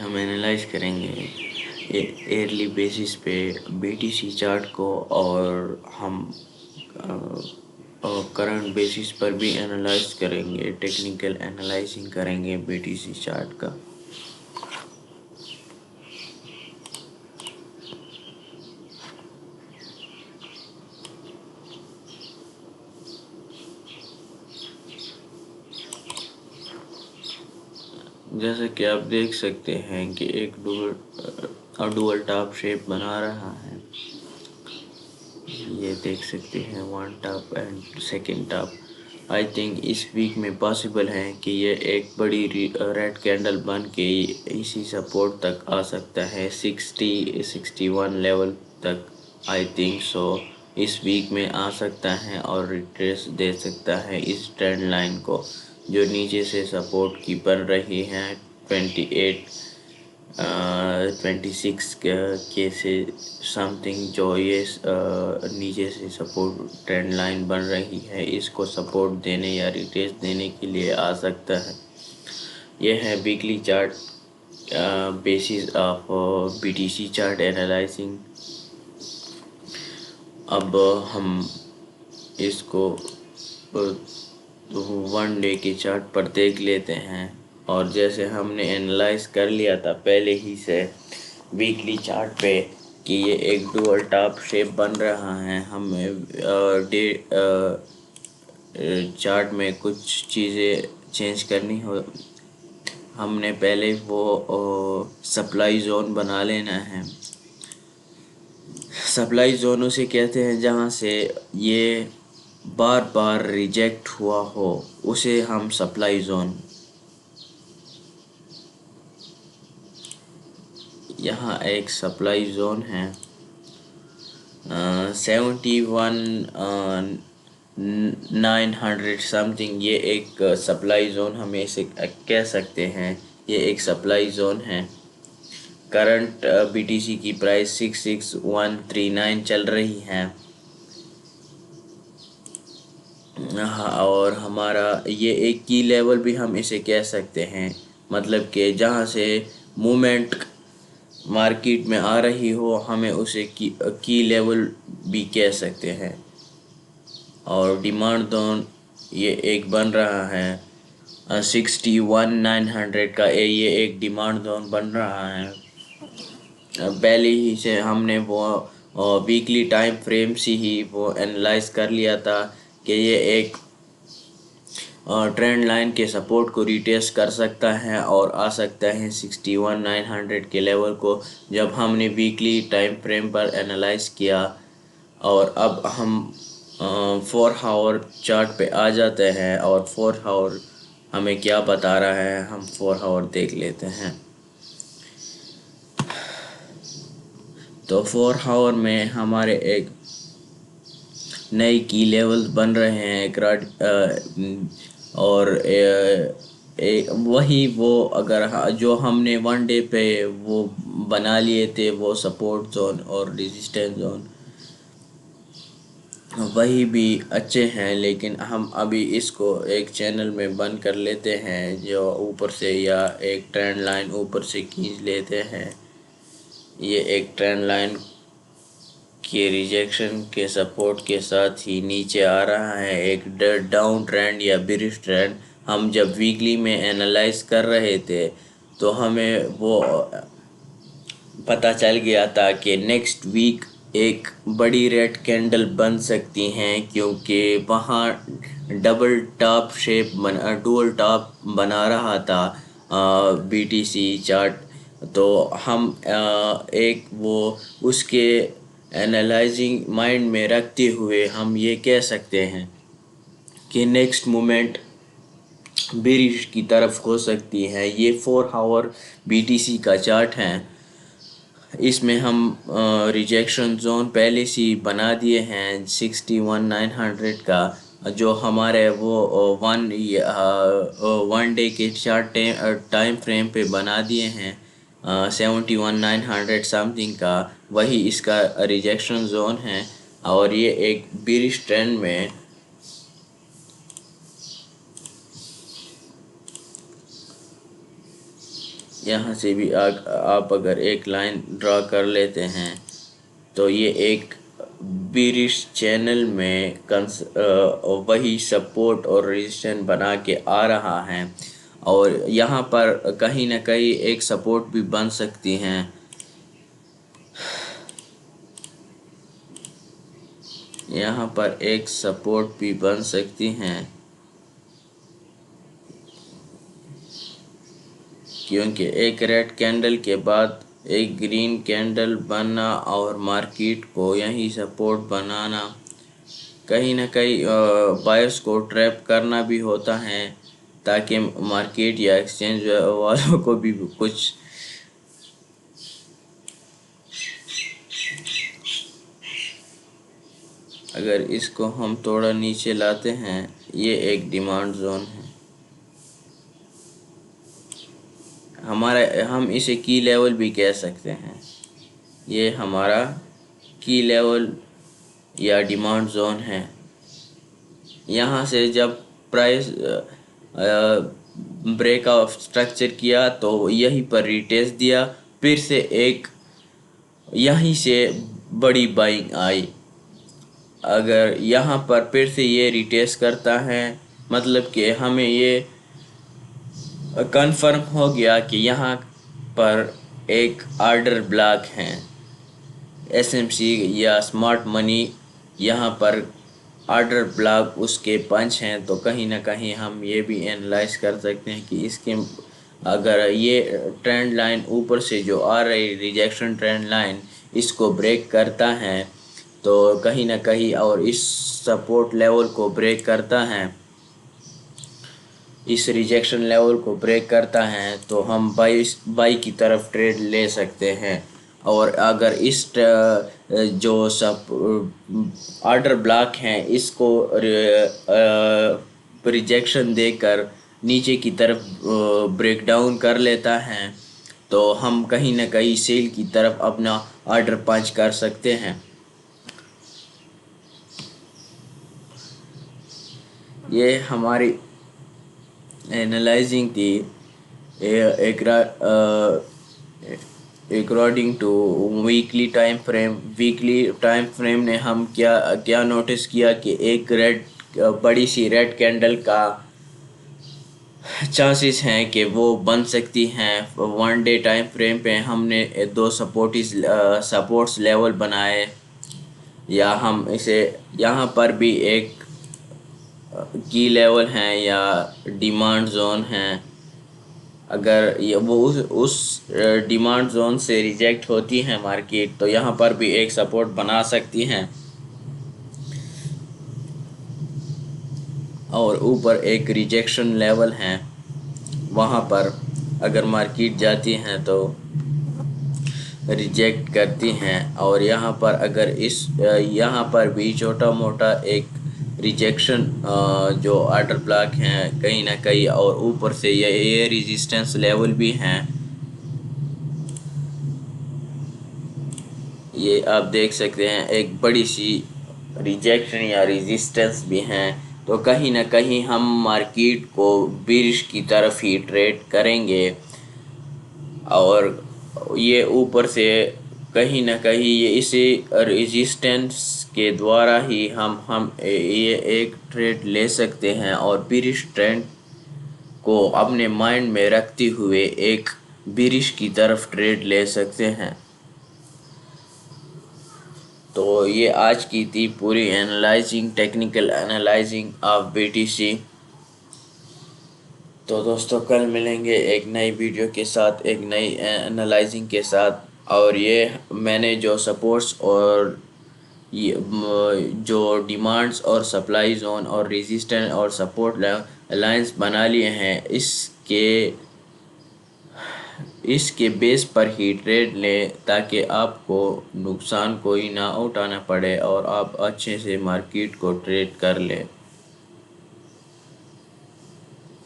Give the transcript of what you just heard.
ہم اینالائز کریں گے ایئرلی بیسس پہ بی ٹی سی چارٹ کو، اور ہم کرنٹ بیسس پر بھی اینالائز کریں گے، ٹیکنیکل اینالائزنگ کریں گے بی ٹی سی چارٹ کا۔ جیسا کہ آپ دیکھ سکتے ہیں کہ ایک ڈوئل ٹاپ شیپ بنا رہا ہے، یہ دیکھ سکتے ہیں one top and second top. I think اس ویک میں پاسبل ہے کہ یہ ایک بڑی ریڈ کینڈل بن کے اسی سپورٹ تک آ سکتا ہے، 61 لیول تک۔ I think so us week میں آ سکتا ہے اور ریٹریس دے سکتا ہے اس ٹرینڈ لائن کو، جو نیچے سے سپورٹ کی بن رہی ہے 26 کے سے سم تھنگ، جو یہ نیچے سے سپورٹ ٹرینڈ لائن بن رہی ہے، اس کو سپورٹ دینے یا ریٹریس دینے کے لیے آ سکتا ہے۔ یہ ہے weekly chart basis of B T C chart analysing. اب ہم اس کو 1 ڈے کے چارٹ پر دیکھ لیتے ہیں، اور جیسے ہم نے اینالائز کر لیا تھا پہلے ہی سے ویکلی چارٹ پہ کہ یہ ایک ڈوئل ٹاپ شیپ بن رہا ہے، ہمیں ڈے چارٹ میں کچھ چیزیں چینج کرنی ہو۔ ہم نے پہلے وہ سپلائی زون بنا لینا ہے۔ سپلائی زون اسے کہتے ہیں جہاں سے یہ بار بار ریجیکٹ ہوا ہو، اسے ہم سپلائی زون۔ یہاں ایک سپلائی زون ہے 71,900 سم تھنگ، یہ ایک سپلائی زون ہم اسے کہہ سکتے ہیں، یہ ایک سپلائی زون ہے۔ کرنٹ بی ٹی سی کی پرائس 66,139 چل رہی ہے، اور ہمارا یہ ایک کی لیول بھی ہم اسے کہہ سکتے ہیں، مطلب کہ جہاں سے مومنٹ مارکیٹ میں آ رہی ہو، ہمیں اسے کی لیول بھی کہہ سکتے ہیں۔ اور ڈیمانڈ زون یہ ایک بن رہا ہے 61,900 کا، یہ ایک ڈیمانڈ زون بن رہا ہے۔ پہلے ہی سے ہم نے وہ ویکلی ٹائم فریم سے ہی وہ اینالائز کر لیا تھا کہ یہ ایک ٹرینڈ لائن کے سپورٹ کو ریٹیس کر سکتا ہے اور آ سکتا ہے 61,900 کے لیول کو، جب ہم نے ویکلی ٹائم فریم پر اینالائز کیا۔ اور اب ہم 4 ہاور چارٹ پہ آ جاتے ہیں، اور 4 ہاور ہمیں کیا بتا رہا ہے، ہم 4 ہاور دیکھ لیتے ہیں۔ تو 4 ہاور میں ہمارے ایک نئی کی لیول بن رہے ہیں، اور وہی وہ اگر جو ہم نے 1 ڈے پہ وہ بنا لیے تھے، وہ سپورٹ زون اور ریزسٹنس زون، وہی بھی اچھے ہیں، لیکن ہم ابھی اس کو ایک چینل میں بند کر لیتے ہیں جو اوپر سے، یا ایک ٹرینڈ لائن اوپر سے کھینچ لیتے ہیں۔ یہ ایک ٹرینڈ لائن کے ریجیکشن کے سپورٹ کے ساتھ ہی نیچے آ رہا ہے، ایک ڈاؤن ٹرینڈ یا بیرش ٹرینڈ۔ ہم جب ویکلی میں اینالائز کر رہے تھے تو ہمیں وہ پتہ چل گیا تھا کہ نیکسٹ ویک ایک بڑی ریڈ کینڈل بن سکتی ہیں، کیونکہ وہاں double top shape dual top بنا رہا تھا بی ٹی سی چارٹ۔ تو ہم ایک وہ اس کے اینالائزنگ مائنڈ میں رکھتے ہوئے ہم یہ کہہ سکتے ہیں کہ نیکسٹ مومنٹ بیرش کی طرف ہو سکتی ہے۔ یہ 4 ہاور بی ٹی سی کا چارٹ ہے، اس میں ہم ریجیکشن زون پہلے سے بنا دیے ہیں 61,900 کا، جو ہمارے وہ 1 ڈے کے چارٹ ٹائم فریم پہ بنا دیے ہیں 71,900 سم تھنگ کا، وہی اس کا ریجیکشن زون ہے۔ اور یہ ایک بیرش ٹرینڈ میں یہاں سے بھی آپ اگر ایک لائن ڈرا کر لیتے ہیں تو یہ ایک بیرش چینل میں وہی سپورٹ اور ریزسٹنس بنا کے آ رہا ہے، اور یہاں پر کہیں نہ کہیں ایک سپورٹ بھی بن سکتی ہیں۔ یہاں پر ایک سپورٹ بھی بن سکتی ہیں، کیونکہ ایک ریڈ کینڈل کے بعد ایک گرین کینڈل بننا اور مارکیٹ کو یہی سپورٹ بنانا کہیں نہ کہیں بائرس کو ٹریپ کرنا بھی ہوتا ہے، تاکہ مارکیٹ یا ایکسچینج والوں کو بھی کچھ اگر اس کو ہم تھوڑا نیچے لاتے ہیں، یہ ایک ڈیمانڈ زون ہے ہمارا، ہم اسے کی لیول بھی کہہ سکتے ہیں۔ یہ ہمارا کی لیول یا ڈیمانڈ زون ہے۔ یہاں سے جب پرائس بریک آف سٹرکچر کیا تو یہیں پر ریٹیسٹ دیا، پھر سے ایک یہیں سے بڑی بائنگ آئی۔ اگر یہاں پر پھر سے یہ ریٹیسٹ کرتا ہے، مطلب کہ ہمیں یہ کنفرم ہو گیا کہ یہاں پر ایک آرڈر بلاک ہیں، ایس ایم سی یا اسمارٹ منی یہاں پر آرڈر بلاک اس کے پنچ ہیں، تو کہیں نہ کہیں ہم یہ بھی اینالائز کر سکتے ہیں کہ اس کے اگر یہ ٹرینڈ لائن اوپر سے جو آ رہی ریجیکشن ٹرینڈ لائن اس کو بریک کرتا ہے تو کہیں نہ کہیں اور اس سپورٹ لیول کو بریک کرتا ہے، اس ریجیکشن لیول کو بریک کرتا ہے، تو ہم بائی کی طرف ٹریڈ لے سکتے ہیں۔ اور اگر اس جو سب آرڈر بلاک ہیں اس کو ریجیکشن دے کر نیچے کی طرف بریک ڈاؤن کر لیتا ہے تو ہم کہیں نہ کہیں سیل کی طرف اپنا آرڈر پنچ کر سکتے ہیں۔ یہ ہماری اینالائزنگ تھی according to weekly time frame. Weekly time frame نے ہم کیا نوٹس کیا کہ ایک بڑی سی ریڈ کینڈل کا چانسز ہیں کہ وہ بن سکتی ہیں۔ 1 ڈے ٹائم فریم پہ ہم نے 2 سپورٹس لیول بنائے، یا ہم اسے یہاں پر بھی ایک کی لیول ہیں یا ڈیمانڈ زون ہیں۔ اگر وہ اس ڈیمانڈ زون سے ریجیکٹ ہوتی ہیں مارکیٹ تو یہاں پر بھی ایک سپورٹ بنا سکتی ہیں، اور اوپر ایک ریجیکشن لیول ہیں، وہاں پر اگر مارکیٹ جاتی ہیں تو ریجیکٹ کرتی ہیں، اور یہاں پر اگر یہاں پر بھی چھوٹا موٹا ایک ریجیکشن جو آرڈر بلاک ہیں کہیں نہ کہیں، اور اوپر سے یہ ریزسٹنس لیول بھی ہیں، یہ آپ دیکھ سکتے ہیں ایک بڑی سی ریجیکشن یا ریزسٹنس بھی ہیں، تو کہیں نہ کہیں ہم مارکیٹ کو بیرش کی طرف ہی ٹریڈ کریں گے، اور یہ اوپر سے کہیں نہ کہیں یہ اسی ریزسٹنس کے دوارا ہی ہم یہ ایک ٹریڈ لے سکتے ہیں، اور بیرش ٹرینڈ کو اپنے مائنڈ میں رکھتے ہوئے ایک بیرش کی طرف ٹریڈ لے سکتے ہیں۔ تو یہ آج کی تھی پوری ٹیکنیکل اینالائزنگ آف BTC۔ تو دوستو کل ملیں گے ایک نئی ویڈیو کے ساتھ، ایک نئی اینالائزنگ کے ساتھ، اور یہ میں نے جو سپورٹس اور جو ڈیمانڈز اور سپلائی زون اور ریزسٹنس اور سپورٹ لائنز بنا لیے ہیں، اس کے بیس پر ہی ٹریڈ لیں تاکہ آپ کو نقصان کوئی نہ اٹھانا پڑے اور آپ اچھے سے مارکیٹ کو ٹریڈ کر لیں۔